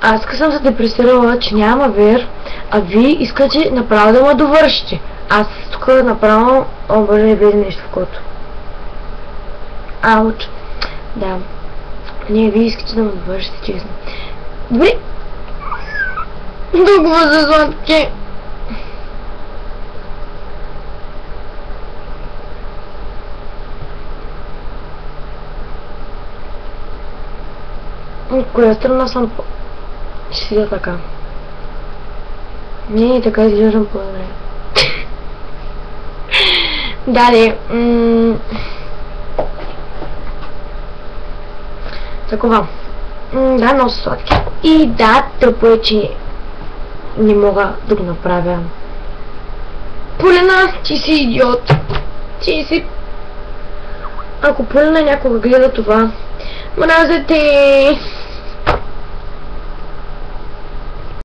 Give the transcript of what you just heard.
Аз съм се депресирала, че няма вер, а вие искате направо да ме довършите. Аз тук направо... О, боже, не влезе нещо в кото. Ауч. Да. Не, вие искате да ме довършите, честно. Добре. Толкова за сладки. От коя страна съм по... Ще седя така. Не, така изглеждам по-добре. Далее. Такова. Да, много са сладки. И да, тъпо е, че не мога да го направя. Полина, ти си идиот. Ти си... Ако Полина някога гледа това, мразя те.